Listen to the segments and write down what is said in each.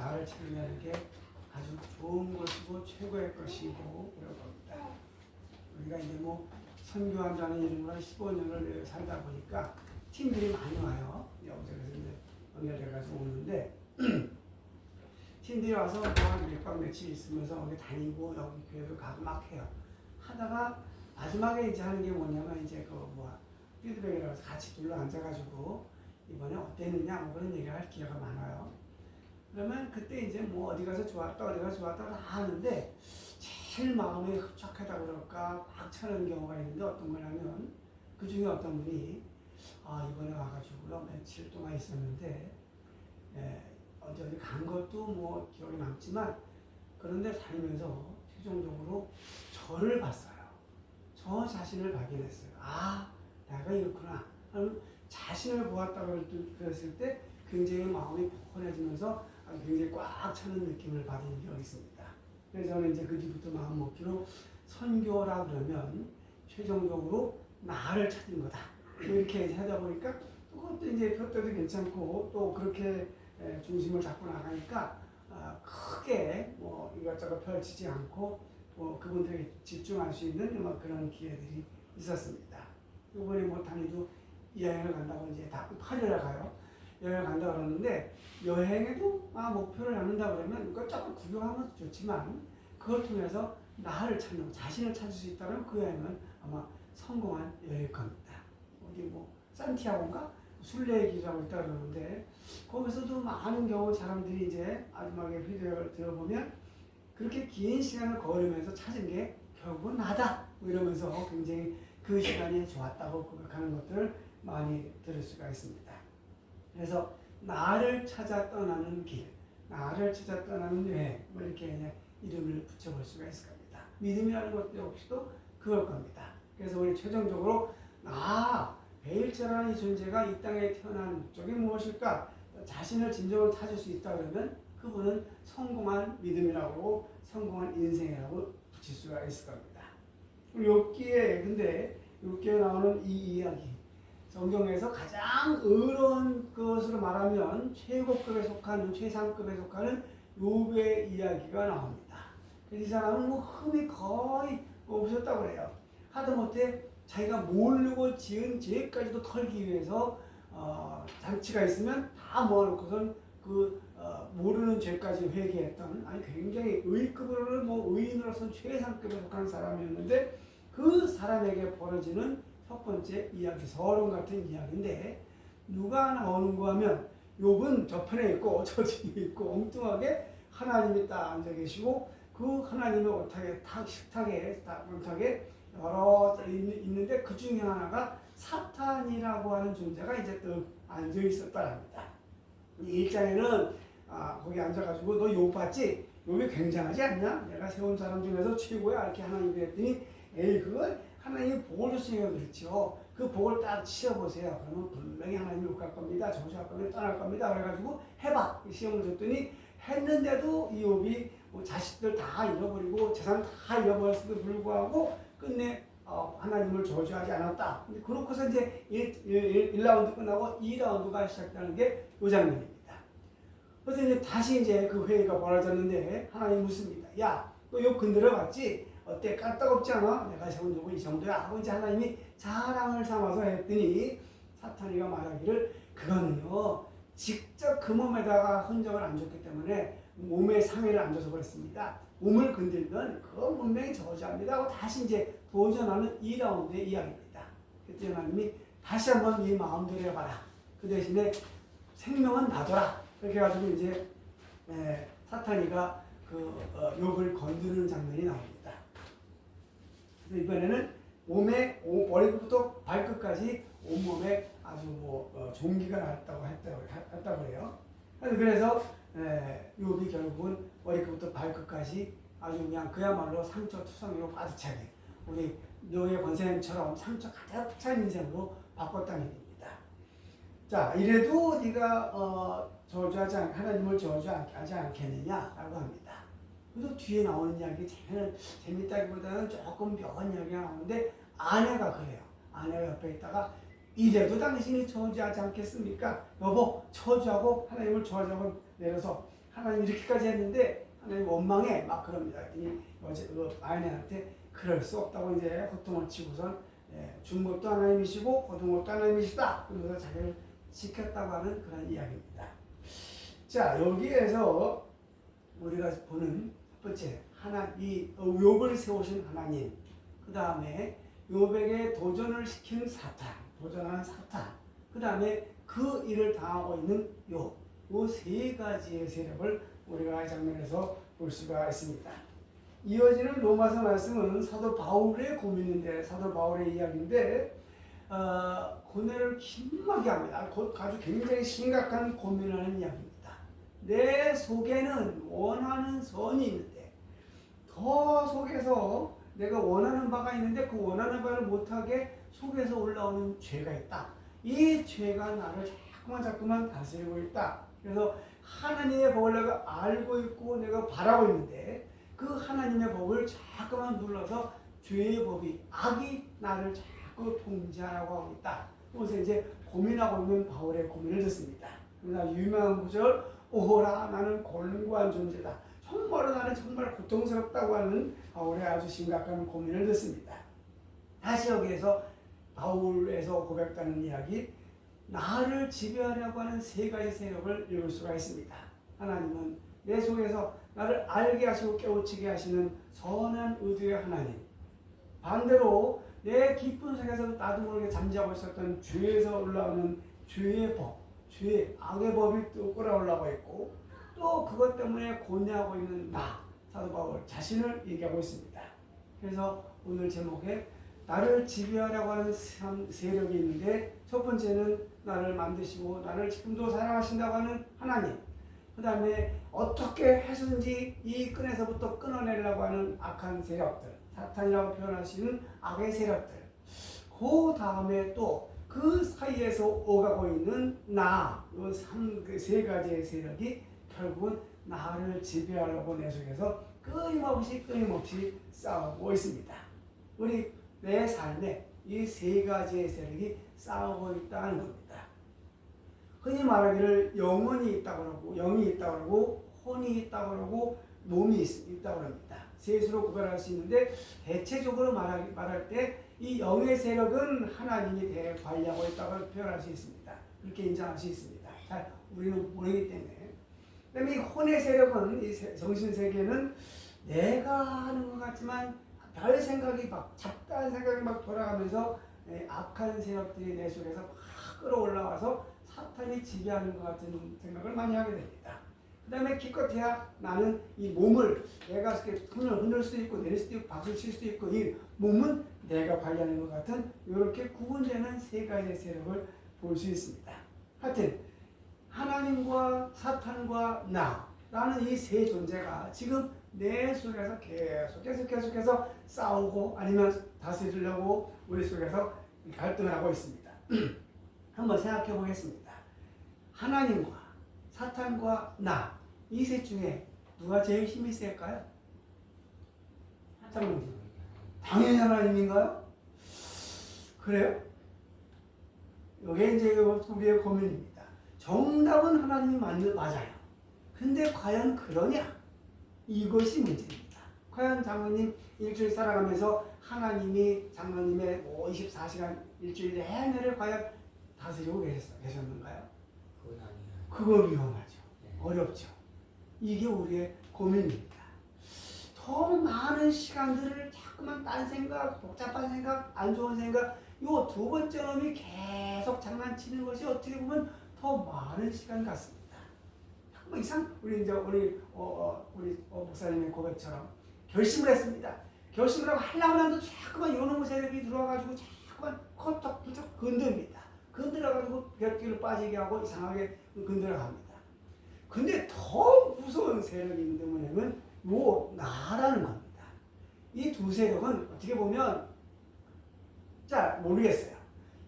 나를 찾는다는 게 아주 좋은 것이고 최고의 것이고 그럴 겁니다. 우리가 이제 뭐 선교한다는 이름으로 15년을 살다 보니까 팀들이 많이 와요. 여기서 이제 연결돼가지고 오는데 팀들이 와서 뭐한 몇 박 며칠 있으면서 여기 다니고 여기 교회도 가고 막 해요. 하다가 마지막에 이제 하는 게 뭐냐면 이제 그 피드백이라고 해서 같이 둘러 앉아가지고 이번에 어땠느냐 뭐 그런 얘기를 할 기회가 많아요. 그러면 그때 이제 뭐 어디 가서 좋았다 어디 가서 좋았다 다 하는데 제일 마음이 흡족하다 그럴까 꽉 차는 경우가 있는데 어떤 거냐면 그 중에 어떤 분이 이번에 와가지고요 며칠 동안 있었는데 어디 간 것도 뭐 기억에 남지만 그런데 다니면서 최종적으로 저를 봤어요. 저 자신을 발견했어요. 내가 이렇구나. 자신을 보았다고 그랬을 때 굉장히 마음이 포근해지면서 굉장히 꽉 차는 느낌을 받은 적이 있습니다. 그래서 저는 이제 그 뒤부터 마음 먹기로 선교라 그러면 최종적으로 나를 찾는 거다. 이렇게 하다 보니까 그것도 이제 표대도 괜찮고 또 그렇게 중심을 잡고 나가니까 크게 뭐 이것저것 펼치지 않고 그분들에게 집중할 수 있는 뭐 그런 기회들이 있었습니다. 이번에 뭐 단위도 여행을 간다고 이제 다 파리를 가요. 여행을 간다고 그러는데 여행에도 목표를 갖는다 그러면 이것저것 구경하면 좋지만 그걸 통해서 나를 찾는 자신을 찾을 수 있다면 그 여행은 아마 성공한 여행일 겁니다. 어디 뭐 산티아고인가 순례 기도하고 있다 그러는데 거기서도 많은 경우 사람들이 이제 마지막에 피드백을 들어보면 그렇게 긴 시간을 걸으면서 찾은 게 결국은 나다 뭐 이러면서 굉장히 그 시간이 좋았다고 고백하는 것들을 많이 들을 수가 있습니다. 그래서 나를 찾아 떠나는 길, 나를 찾아 떠나는 여행 뭐 이렇게 이름을 붙여볼 수가 있을 겁니다. 믿음이라는 것도 역시도 그럴 겁니다. 그래서 우리 최종적으로 베일체라는 이 존재가 이 땅에 태어난 목적이 무엇일까? 자신을 진정으로 찾을 수 있다 그러면 그분은 성공한 믿음이라고 성공한 인생이라고 붙일 수가 있을 겁니다. 근데 욥기에 나오는 이 이야기 성경에서 가장 의로운 것으로 말하면 최고급에 속하는 최상급에 속하는 욥의 이야기가 나옵니다. 이 사람은 흠이 거의 없었다고 그래요. 하다못해 자기가 모르고 지은 죄까지도 털기 위해서 장치가 있으면 다 모아놓고선 모르는 죄까지 회개했던 굉장히 의급으로는 의인으로서는 최상급에 속한 사람이었는데 그 사람에게 벌어지는 첫 번째 이야기, 서론 같은 이야기인데 누가 나오는가 하면 욥은 저편에 있고 저쪽에 있고 엉뚱하게 하나님이 딱 앉아 계시고 그 하나님의 식탁에 여러 있는데 그 중에 하나가 사탄이라고 하는 존재가 이제 또 앉아 있었다랍니다. 이 1장에는 거기 앉아가지고 너 욥 봤지? 욥이 굉장하지 않냐? 내가 세운 사람 중에서 최고야 이렇게 하나님이 했더니 그걸 하나님이 복을 줬으니까 그렇죠. 그 복을 딱 치러보세요. 그러면 분명히 하나님이 욕할 겁니다. 정수할 겁니다. 떠날 겁니다. 그래가지고 해봐. 시험을 줬더니 했는데도 이 욥이 자식들 다 잃어버리고 재산 다 잃어버렸음에도 불구하고 끝내 하나님을 저주하지 않았다. 근데 그렇고서 이제 1라운드 끝나고 2라운드가 시작되는 게 이 장면입니다. 그래서 이제 다시 이제 그 회의가 벌어졌는데 하나님 묻습니다. 야, 너 욥 건드려 봤지? 어때? 까딱없지 않아? 내가 세운 욥은 이 정도야. 하고 이제 하나님이 자랑을 삼아서 했더니 사탄이가 말하기를 그거는요 직접 그 몸에다가 흔적을 안 줬기 때문에 몸에 상해를 안 줘서 그랬습니다. 몸을 건들면 그건 분명히 저주합니다 하고 다시 이제 도전하는 2라운드의 이야기입니다. 그때 하나님이 다시 한번 네 마음 들여봐라. 그 대신에 생명은 놔둬라. 그렇게 해가지고 이제 사탄이가 욥을 건드리는 장면이 나옵니다. 그래서 이번에는 몸에 머리부터 발끝까지 온몸에 아주 종기가 났다고 했다고 해요. 그래서 욥이 결국은 머리부터 발끝까지 아주 그냥 그야말로 상처투성이로 가득차게 우리 노예 권사님처럼 상처 가득 찬 인생으로 바꿨다는 얘기입니다. 자, 이래도 네가 하나님을 저주하지 않겠느냐라고 합니다. 그래서 뒤에 나오는 이야기 재밌다기보다는 조금 묘한 이야기가 나오는데 아내가 그래요. 아내가 옆에 있다가 이래도 당신이 저주하지 않겠습니까? 여보, 저주하고 하나님을 저주하고 내려서 하나님 이렇게까지 했는데 하나님 원망에 막 그럽니다. 그랬더니 어제 아이네한테 그럴 수 없다고 이제 호통을 치고선 준 것도 하나님이시고 거둔 것도 하나님이시다. 그러면서 자기를 지켰다고 하는 그런 이야기입니다. 자, 여기에서 우리가 보는 첫 번째 이 욥을 세우신 하나님, 그 다음에 욥에게 도전을 시킨 도전하는 사탄, 그 다음에 그 일을 당하고 있는 욥, 이 세 가지의 세력을 우리가 이 장면에서 볼 수가 있습니다. 이어지는 로마서 말씀은 사도 바울의 고민인데, 사도 바울의 이야기인데, 고뇌를 심하게 합니다. 아주 굉장히 심각한 고민을 하는 이야기입니다. 내 속에는 원하는 선이 있는데, 더 속에서 내가 원하는 바가 있는데 그 원하는 바를 못하게 속에서 올라오는 죄가 있다. 이 죄가 나를 자꾸만 다스리고 있다. 그래서 하나님의 법을 내가 알고 있고 내가 바라고 있는데 그 하나님의 법을 자꾸만 눌러서 죄의 법이, 악이 나를 자꾸 통제하라고 하고 있다. 그래서 이제 고민하고 있는 바울의 고민을 듣습니다. 그러나 유명한 구절, 오호라 나는 곤고한 존재다. 정말로 나는 정말 고통스럽다고 하는 바울의 아주 심각한 고민을 듣습니다. 다시 여기에서 바울에서 고백하는 이야기, 나를 지배하려고 하는 세 가지 세력을 읽을 수가 있습니다. 하나님은 내 속에서 나를 알게 하시고 깨우치게 하시는 선한 의도의 하나님, 반대로 내 깊은 속에서 나도 모르게 잠자고 있었던 죄에서 올라오는 죄의 법, 죄의 악의 법이 또 끌어올라오고 있고, 또 그것 때문에 고뇌하고 있는 사도 바울 자신을 얘기하고 있습니다. 그래서 오늘 제목에 나를 지배하려고 하는 세력이 있는데, 첫 번째는 나를 만드시고 나를 지금도 사랑하신다고 하는 하나님, 그 다음에 어떻게 해서든지 이 끈에서부터 끊어내려고 하는 악한 세력들, 사탄이라고 표현하시는 악의 세력들, 그 다음에 또 그 사이에서 오가고 있는 이 세 가지의 세력이 결국은 나를 지배하려고 내 속에서 끊임없이 싸우고 있습니다. 우리 내 삶에 이 세 가지의 세력이 싸우고 있다는 겁니다. 흔히 말하기를 영혼이 있다고 그러고, 영이 있다고 그러고, 혼이 있다고 그러고, 몸이 있다고 합니다. 셋으로 구별할 수 있는데, 대체적으로 말할 때 이 영의 세력은 하나님이 대관리하고 있다고 표현할 수 있습니다. 그렇게 인정할 수 있습니다. 잘 우리는 모르기 때문에. 그다음에 이 혼의 세력은, 이 정신세계는 내가 하는 것 같지만 별 생각이 잡다한 생각이 돌아가면서 악한 세력들이 내 속에서 막 끌어올라와서 사탄이 지배하는 것 같은 생각을 많이 하게 됩니다. 그 다음에 기껏해야 나는 이 몸을 내가 흔들 수도 있고 내릴 수도 있고 박수 칠 수도 있고, 이 몸은 내가 관리하는 것 같은 이렇게 구분되는 세 가지의 세력을 볼 수 있습니다. 하여튼 하나님과 사탄과 나라는 이 세 존재가 지금 내 속에서 계속해서 싸우고 아니면 다스리려고 우리 속에서 갈등을 하고 있습니다. 한번 생각해 보겠습니다. 하나님과 사탄과 이 셋 중에 누가 제일 힘이 셀까요? 당연히 하나님인가요? 그래요? 이게 이제 우리의 고민입니다. 정답은 하나님이 맞아요. 근데 과연 그러냐? 이것이 문제입니다. 과연 장로님 일주일 살아가면서 하나님이 장로님의 24시간 일주일 내내를 과연 다스리고 계셨는가요? 그건 아니에요. 그거 위험하죠. 네. 어렵죠. 이게 우리의 고민입니다. 더 많은 시간들을 자꾸만 딴 생각, 복잡한 생각, 안 좋은 생각, 요 두 번째 놈이 계속 장난치는 것이 어떻게 보면 더 많은 시간 같습니다. 자꾸만 우리 목사님의 고백처럼 결심을 했습니다. 결심을 하고 하려고 하는데 자꾸만 요놈의 세력이 들어와가지고 자꾸만 컷떡 건듭니다. 건드려가지고 벽길로 빠지게 하고 이상하게 건드려갑니다. 근데 더 무서운 세력이 있는데 뭐냐면 나라는 겁니다. 이 두 세력은 어떻게 보면 모르겠어요.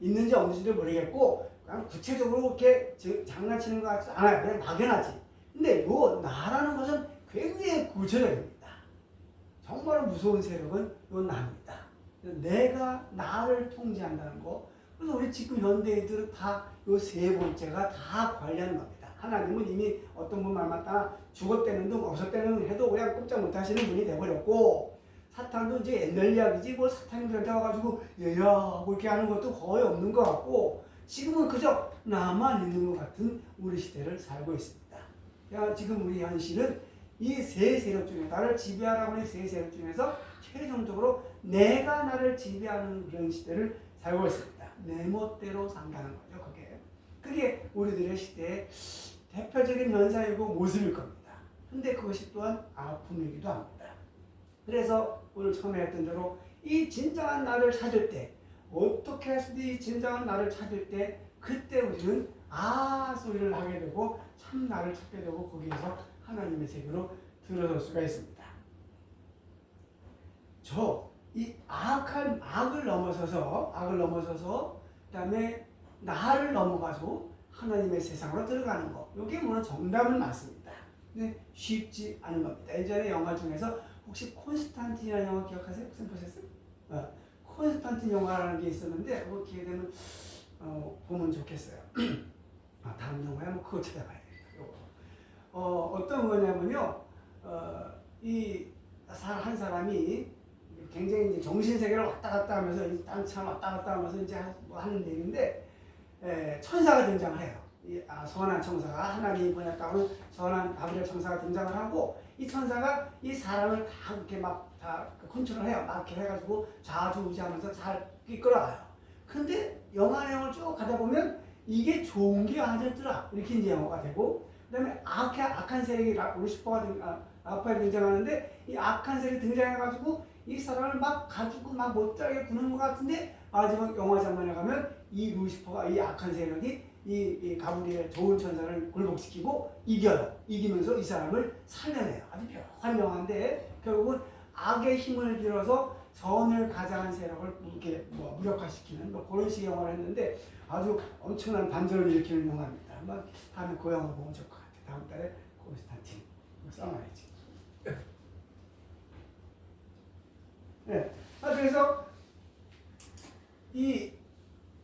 있는지 없는지도 모르겠고 그냥 구체적으로 이렇게 장난치는 것 같지 않아요. 그냥 막연하지. 근데 나라는 것은 굉장히 구체적입니다. 정말 무서운 세력은 나입니다. 내가 나를 통제한다는 거. 그래서 우리 지금 현대인들은 다 요 세 번째가 다 관리하는 겁니다. 하나님은 이미 어떤 분 말마다 죽었다는 둥 없었다는 둥 해도 그냥 꼼짝 못하시는 분이 돼버렸고, 사탄도 이제 옛날 이야기지 뭐 사탄들한테 와가지고 얘야 뭐 이렇게 하는 것도 거의 없는 것 같고, 지금은 그저 나만 있는 것 같은 우리 시대를 살고 있습니다. 지금 우리 현실은 이 세 세력 중에 나를 지배하라고 하는 세 세력 중에서 최종적으로 내가 나를 지배하는 그런 시대를 살고 있습니다. 내 멋대로 산다는 거죠. 그게 우리들의 시대의 대표적인 현상이고 모습일 겁니다. 근데 그것이 또한 아픔이기도 합니다. 그래서 오늘 처음에 했던 대로 이 진정한 나를 찾을 때, 어떻게 해서든 이 진정한 나를 찾을 때, 그때 우리는 소리를 하게 되고 참 나를 찾게 되고 거기에서 하나님의 세계로 들어설 수가 있습니다. 이 악을 넘어서서 그다음에 나를 넘어가서 하나님의 세상으로 들어가는 거. 이게 물론 정답은 맞습니다. 근데 쉽지 않은 겁니다. 예전에 영화 중에서 혹시 콘스탄틴이라는 영화 기억하세요? 무슨 보셨어요? 콘스탄틴 영화라는 게 있었는데 그거 기회 되면 보면 좋겠어요. 다음 영화에 뭐 그거 찾아봐야 되겠다. 어떤 거냐면요. 한 사람이 굉장히 이제 정신세계를 왔다 갔다 하면서 딴참 왔다 갔다 하면서 이제 뭐 하는 얘기인데, 천사가 등장을 해요. 선한 천사가, 하나님이 보냈다고 선한 가브리엘 천사가 등장을 하고, 이 천사가 이 사람을 다 이렇게 막 다 컨트롤을 해요. 막 이렇게 해가지고 좌지우지하면서 잘 이끌어가요. 근데 영화 내용을 쭉 가다 보면 이게 좋은 게 아니었더라. 이렇게 이제 영화가 되고, 그 다음에 악한 세력이 라파엘이 등장하는데, 이 악한 세력이 등장해가지고 이 사람을 막 가지고 막 못하게 구는 것 같은데, 마지막 영화 장면에 가면 이 루시퍼가, 이 악한 세력이 이 가브리엘 좋은 천사를 굴복시키고 이기면서 이 사람을 살려내요. 아주 묘한 영화인데, 결국은 악의 힘을 빌어서 선을 가장한 세력을 이렇게 무력화시키는 그런 식의 영화를 했는데, 아주 엄청난 반전을 일으키는 영화입니다. 다음에 그 영화 보면 좋을 것 같아요. 다음 달에 콘스탄틴 써놔야지. 네. 그래서 이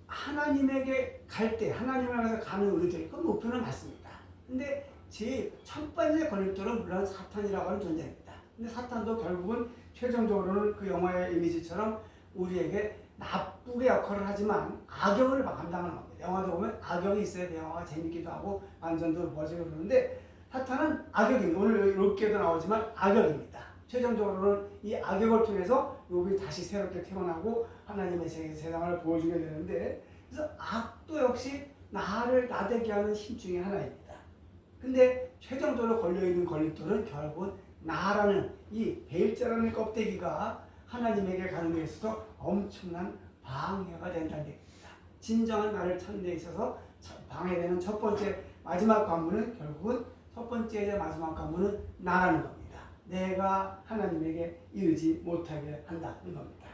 하나님에게 갈 때, 하나님을 향해서 가는 우리들, 그 목표는 맞습니다. 근데 제일 첫 번째 걸림돌은 물론 사탄이라고 하는 존재입니다. 근데 사탄도 결국은 최종적으로는 그 영화의 이미지처럼 우리에게 나쁘게 역할을 하지만 악역을 감당하는 겁니다. 영화도 보면 악역이 있어야 돼. 영화가 재밌기도 하고 완전도 멋지고 그러는데, 사탄은 악역입니다. 오늘 이렇게도 나오지만 악역입니다. 최종적으로는 이 악역을 통해서 욥이 다시 새롭게 태어나고 하나님의 세상을 보여주게 되는데, 그래서 악도 역시 나를 나대게 하는 힘 중에 하나입니다. 근데 최종적으로 걸려있는 걸림돌은 결국은 나라는 이 베일자라는 껍데기가 하나님에게 가는 데 있어서 엄청난 방해가 된다는 얘기입니다. 진정한 나를 찾는 데 있어서 방해되는 첫 번째 마지막 관문은 결국은 첫 번째 마지막 관문은 나라는 겁니다. 내가 하나님에게 이르지 못하게 한다는 겁니다.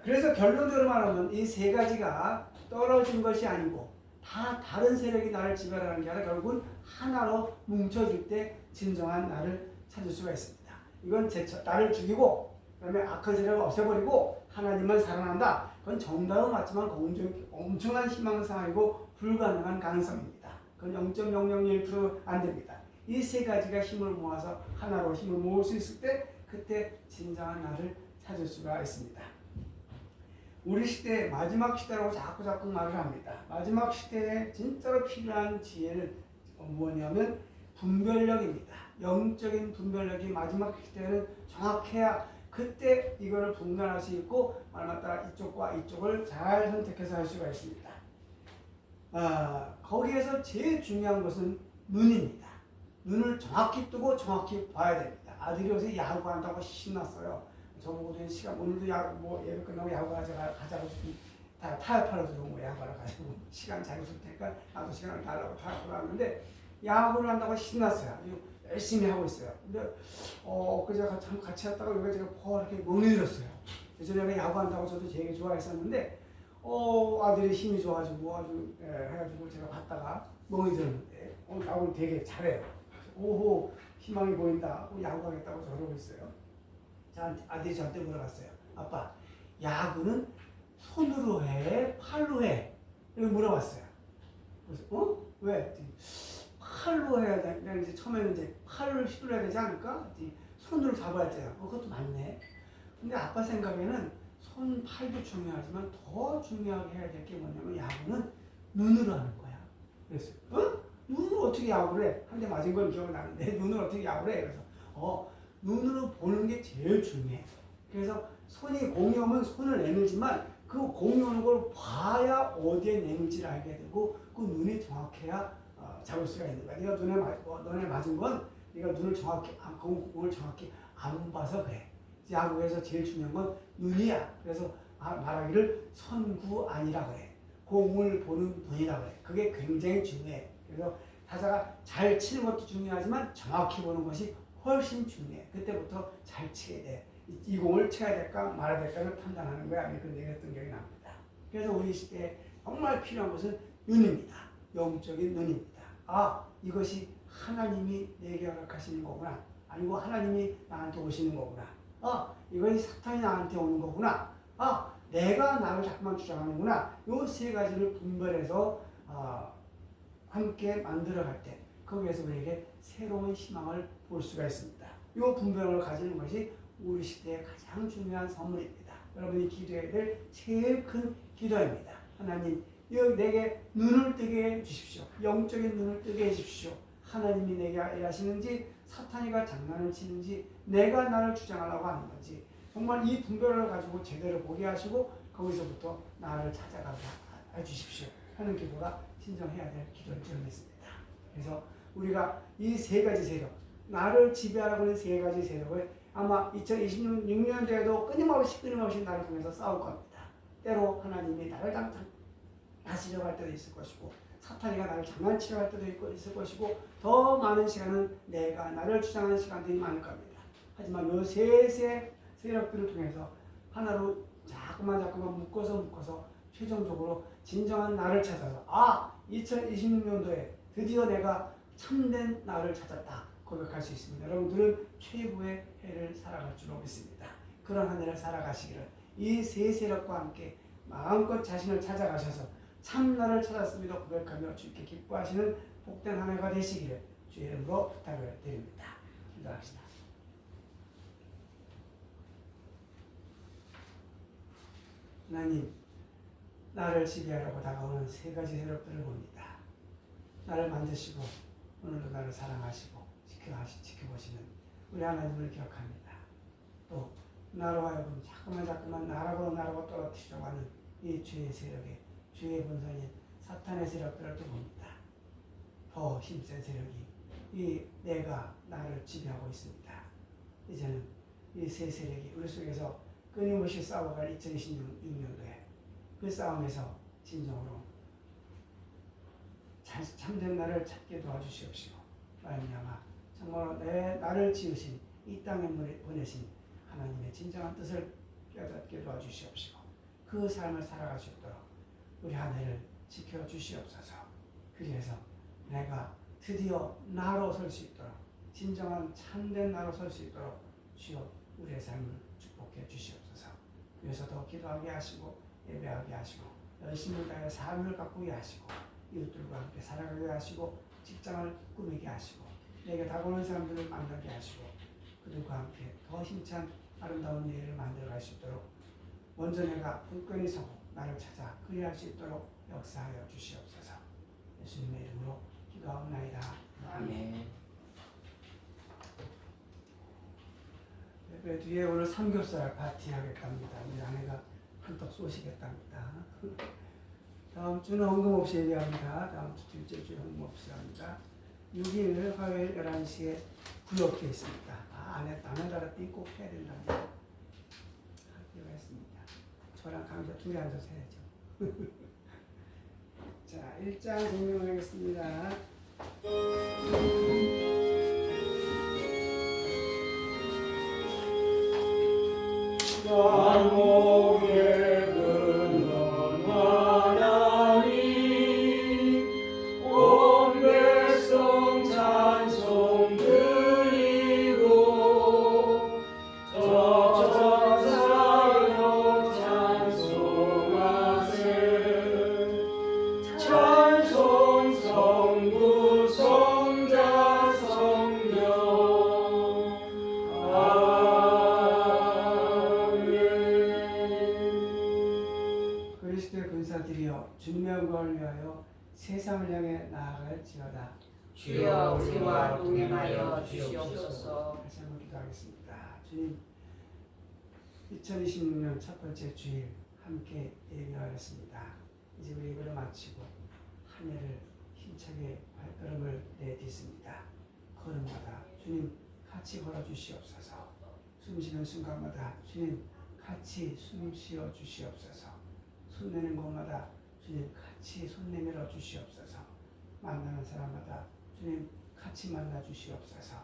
그래서 결론적으로 말하면 이 세 가지가 떨어진 것이 아니고 다 다른 세력이 나를 지배하는 게 아니라 결국은 하나로 뭉쳐질 때 진정한 나를 찾을 수가 있습니다. 이건 나를 죽이고 그다음에 악한 세력을 없애버리고 하나님만 살아난다. 그건 정답은 맞지만 엄청난 희망사항이고 불가능한 가능성입니다. 그건 0.001% 안 됩니다. 이 세 가지가 힘을 모아서 하나로 힘을 모을 수 있을 때 그때 진정한 나를 찾을 수가 있습니다. 우리 시대의 마지막 시대라고 자꾸 말을 합니다. 마지막 시대에 진짜로 필요한 지혜는 뭐냐면 분별력입니다. 영적인 분별력이 마지막 시대에는 정확해야 그때 이거를 분간할 수 있고 말마따라 이쪽과 이쪽을 잘 선택해서 할 수가 있습니다. 거기에서 제일 중요한 것은 눈입니다. 눈을 정확히 뜨고 정확히 봐야 됩니다. 아들이 요새 야구한다고 신났어요. 저보고도 시간 오늘도 예배 끝나고 야구 가자고 다 타협하러 들어온 거예요. 야구하러 가자고 시간 잘 줄 테니까 나도 시간을 달라고 타협하러 왔는데 야구를 한다고 신났어요. 아주 열심히 하고 있어요. 근데 그제가 참 같이 했다가 여기가 제가 이렇게 멍해들었어요. 예전에 야구한다고 저도 되게 좋아했었는데 아들이 힘이 좋아지고 아주 해가지고 제가 봤다가 멍해들었는데 야구를 되게 잘해요. 오호 희망이 보인다. 야구하겠다고 저러고 있어요. 아들이 저한테 물어봤어요. 아빠, 야구는 손으로 해? 팔로 해? 이렇게 물어봤어요. 그래서 왜? 팔로 해야 돼. 내가 이제 처음에는 이제 팔을 휘둘러야 되지 않을까? 손으로 잡아야 돼요. 그것도 맞네. 근데 아빠 생각에는 손, 팔도 중요하지만 더 중요하게 해야 될 게 뭐냐면 야구는 눈으로 하는 거야. 그래서 눈으로 어떻게 야구를 해? 한 대 맞은 건 기억이 나는데 눈으로 어떻게 야구를 해? 그래서 눈으로 보는 게 제일 중요해. 그래서 손이 공이 오면 손을 내밀지만 그 공이 오는 걸 봐야 어디에 내밀지를 알게 되고 그 눈이 정확해야 잡을 수가 있는 거야. 네가 너네 맞은 건 네가 눈을 정확히 공을 정확히 안 봐서 그래. 야구에서 제일 중요한 건 눈이야. 그래서 말하기를 선구 아니라 그래. 공을 보는 눈이라 그래. 그게 굉장히 중요해. 그래서 타자가 잘 치는 것도 중요하지만 정확히 보는 것이 훨씬 중요해. 그때부터 잘 치게 돼. 이 공을 쳐야 될까 말아야 될까를 판단하는 거야. 그런 얘기를 했던 기억이 납니다. 그래서 우리 시대에 정말 필요한 것은 눈입니다. 영적인 눈입니다. 이것이 하나님이 내게 허락하시는 거구나. 아니고 하나님이 나한테 오시는 거구나. 이것이 사탄이 나한테 오는 거구나. 내가 나를 자꾸만 주장하는구나. 요 세 가지를 분별해서 함께 만들어갈 때 거기에서 우리에게 새로운 희망을 볼 수가 있습니다. 이 분별을 가지는 것이 우리 시대의 가장 중요한 선물입니다. 여러분이 기도해야 될 제일 큰 기도입니다. 하나님, 내게 눈을 뜨게 해 주십시오. 영적인 눈을 뜨게 해 주십시오. 하나님이 내게 일하시는지 사탄이가 장난을 치는지 내가 나를 주장하려고 하는 건지 정말 이 분별을 가지고 제대로 보게 하시고 거기서부터 나를 찾아가게 해 주십시오 하는 기도가 신청해야 될 기도를 정했습니다. 그래서 우리가 이 세 가지 세력, 나를 지배하라고 하는 세 가지 세력을 아마 2026년도에도 끊임없이 나를 통해서 싸울 겁니다. 때로 하나님이 나를 다스리려고 할 때도 있을 것이고 사탄이가 나를 장난치려고 할 때도 있을 것이고 더 많은 시간은 내가 나를 주장하는 시간들이 많을 겁니다. 하지만 이 세 세력들을 통해서 하나로 자꾸만 묶어서 최종적으로 진정한 나를 찾아서 2026년도에 드디어 내가 참된 나를 찾았다 고백할 수 있습니다. 여러분들은 최고의 해를 살아갈 줄로 믿습니다. 그런 한 해를 살아가시기를 이 세 세력과 함께 마음껏 자신을 찾아가셔서 참 나를 찾았습니다 고백하며 주께 기뻐하시는 복된 한 해가 되시기를 주의 이름으로 부탁을 드립니다. 기도합시다. 하나님, 나를 지배하려고 다가오는 세 가지 세력들을 봅니다. 나를 만드시고 오늘도 나를 사랑하시고 지켜보시는 우리 하나님을 기억합니다. 또 나로 하여금 자꾸만 나라고 떨어뜨리려고 하는 이 죄의 세력에 주의 본성인 사탄의 세력들을 또 봅니다. 더 힘센 세력이 내가 나를 지배하고 있습니다. 이제는 이 세 세력이 우리 속에서 끊임없이 싸워갈 2026년도에 그 싸움에서 진정으로 참된 나를 찾게 도와주시옵시고 말미암아 정말 나를 지으신 이 땅에 보내신 하나님의 진정한 뜻을 깨닫게 도와주시옵시고 그 삶을 살아갈 수 있도록 우리 한 해를 지켜주시옵소서. 그래서 내가 드디어 나로 설 수 있도록 진정한 참된 나로 설 수 있도록 주여 우리의 삶을 축복해 주시옵소서. 그래서 더 기도하게 하시고 예배하게 하시고 열심을 다해 삶을 가꾸게 하시고 이웃들과 함께 살아가게 하시고 직장을 꾸미게 하시고 내게 다가오는 사람들을 만나게 하시고 그들과 함께 더 힘찬 아름다운 내일을 만들어갈 수 있도록 먼저 내가 굳건히 서고 나를 찾아 그리할 수 있도록 역사하여 주시옵소서. 예수님의 이름으로 기도하옵나이다. 아멘. 예배 뒤에 오늘 삼겹살 파티 하겠답니다. 우리 아내가 한턱 쏘시겠답니다. 다음 주는 헌금 없이 예배합니다. 다음 주 둘째 주 헌금 없이 합니다. 6일 화요일 11시에 구역에 있습니다. 아내 따라 꼭 해야 된답니다. 하기로 했습니다. 저랑 강조 둘이 앉아서 해야죠. 자, 1장 공명하겠습니다. 만목의 근원 하나님 온 백성 찬송 드리고 천사여 찬송하세 찬송 성 기도할지어다. 주여 우리와 동행하여 주시옵소서. 다시 한번 기도하겠습니다. 주님, 2026년 첫 번째 주일 함께 예배하였습니다. 이제 우리 예배를 마치고 한 해를 힘차게 발걸음을 내딛습니다. 걸음마다 주님 같이 걸어주시옵소서. 숨쉬는 순간마다 주님 같이 숨 쉬어 주시옵소서. 손 내는 곳마다 주님 같이 손 내밀어 주시옵소서. 만나는 사람마다 주님 같이 만나 주시옵소서.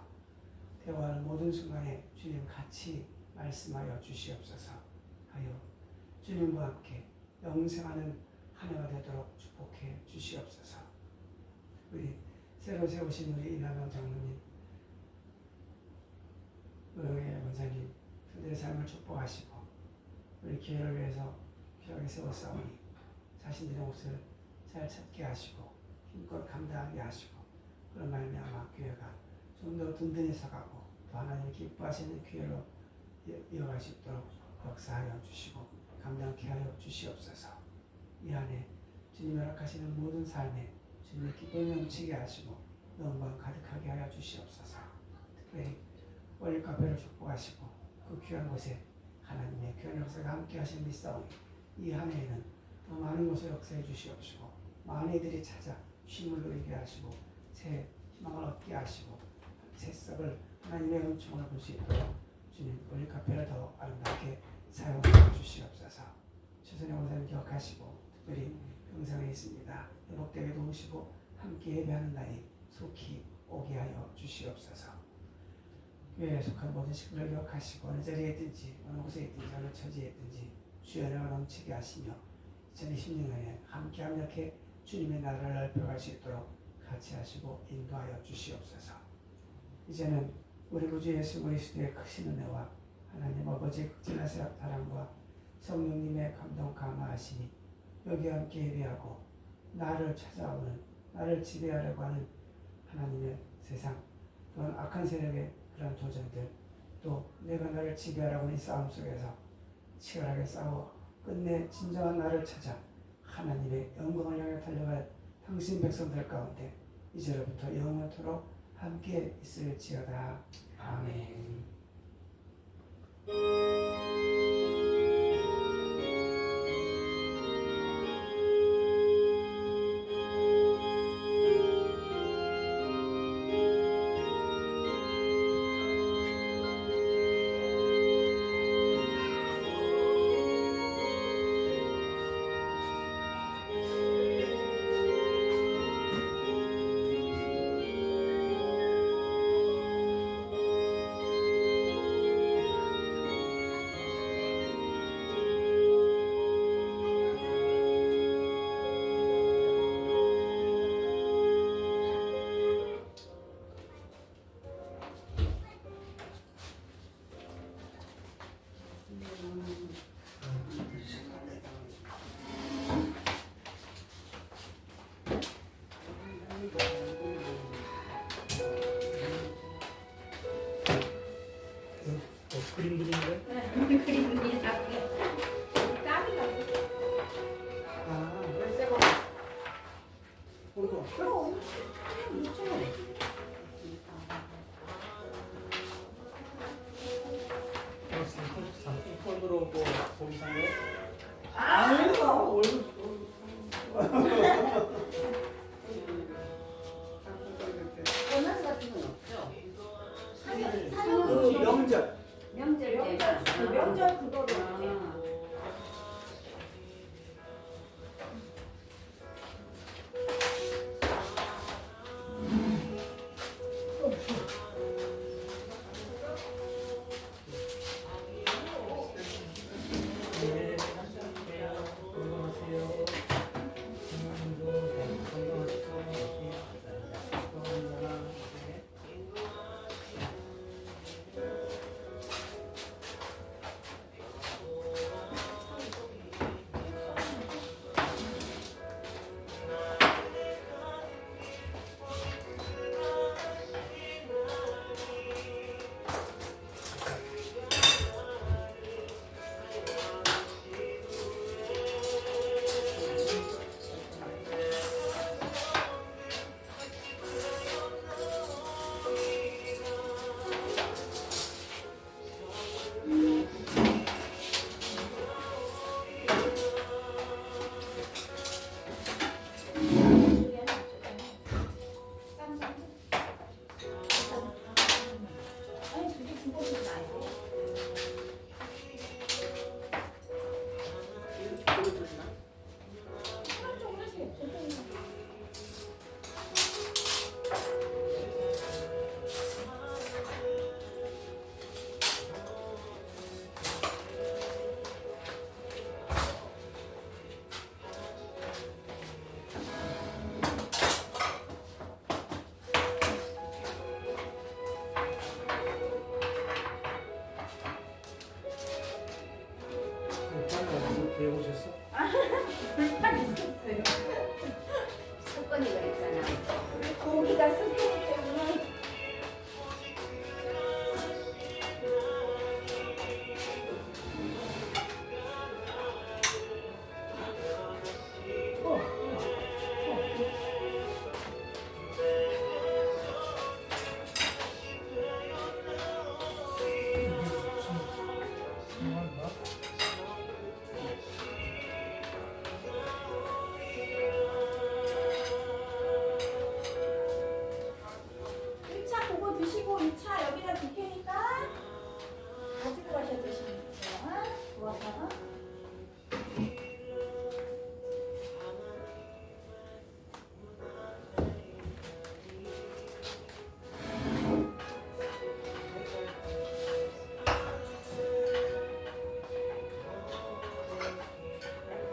대화하는 모든 순간에 주님 같이 말씀하여 주시옵소서. 하여 주님과 함께 영생하는 한 해가 되도록 축복해 주시옵소서. 우리 새로 세우신 우리 이남영 장로님, 의회 원사님, 그들의 삶을 축복하시고 우리 교회를 위해서 귀하게 세웠사오니 자신들의 몫을 잘 찾게 하시고 힘껏 감당하게 하시고 그런 말미암아 교회가 좀 더 든든히 서가고 또 하나님이 기뻐하시는 교회로 이어갈 수 있도록 역사하여 주시고 감당케 하여 주시옵소서. 이 안에 주님이 허락하시는 모든 삶에 주님의 기쁨이 넘치게 하시고 영광 가득하게 하여 주시옵소서. 특별히 월요 카페를 축복하시고 그 귀한 곳에 하나님의 귀한 역사가 함께 하신 믿사오니 이 한 해에는 더 많은 곳을 역사해 주시옵시고 많은 이들이 찾아 쉼을 누리게 하시고 새 희망을 얻게 하시고 새 썩을 하나님의 은총을 볼 수 있도록 주님 월요 카페를 더 아름답게 사용해 주시옵소서. 최선의 원사님 기억하시고 특별히 병상에 있습니다. 회복되게 도우시고 함께 예배하는 날이 속히 오게 하여 주시옵소서. 교회에 속한 모든 식구를 기억하시고 어느 자리에 있든지 어느 곳에 있든지 어느 처지에 있든지 주의 은혜가 넘치게 하시며 2026년에 함께 합력해 주님의 나라를 넓혀갈 수 있도록 같이 하시고 인도하여 주시옵소서. 이제는 우리 구주 예수 그리스도의 크신 은혜와 하나님 아버지의 극진하신 사랑과 성령님의 감동 감화하심이 여기 함께 예배하고 나를 찾아오는 나를 지배하려고 하는 하나님의 세상 또한 악한 세력의 그런 도전들 또 내가 나를 지배하려고 하는 이 싸움 속에서 치열하게 싸워 끝내 진정한 나를 찾아 하나님의 영광을 향해 달려갈 당신 백성들 가운데 이제로부터 영원토록 함께 있을지어다. 아멘. 그림 그리는데? 그림이라고 까비라고 아, 열쇠고 우리도 없어? 상품권 들어오고 공상에 아니요. 보너스 같은 건 없죠? 그 명절. 명절 때 명절 그거로 네, 감사합니다. 건강하세요. 건강하시고 보지 마요.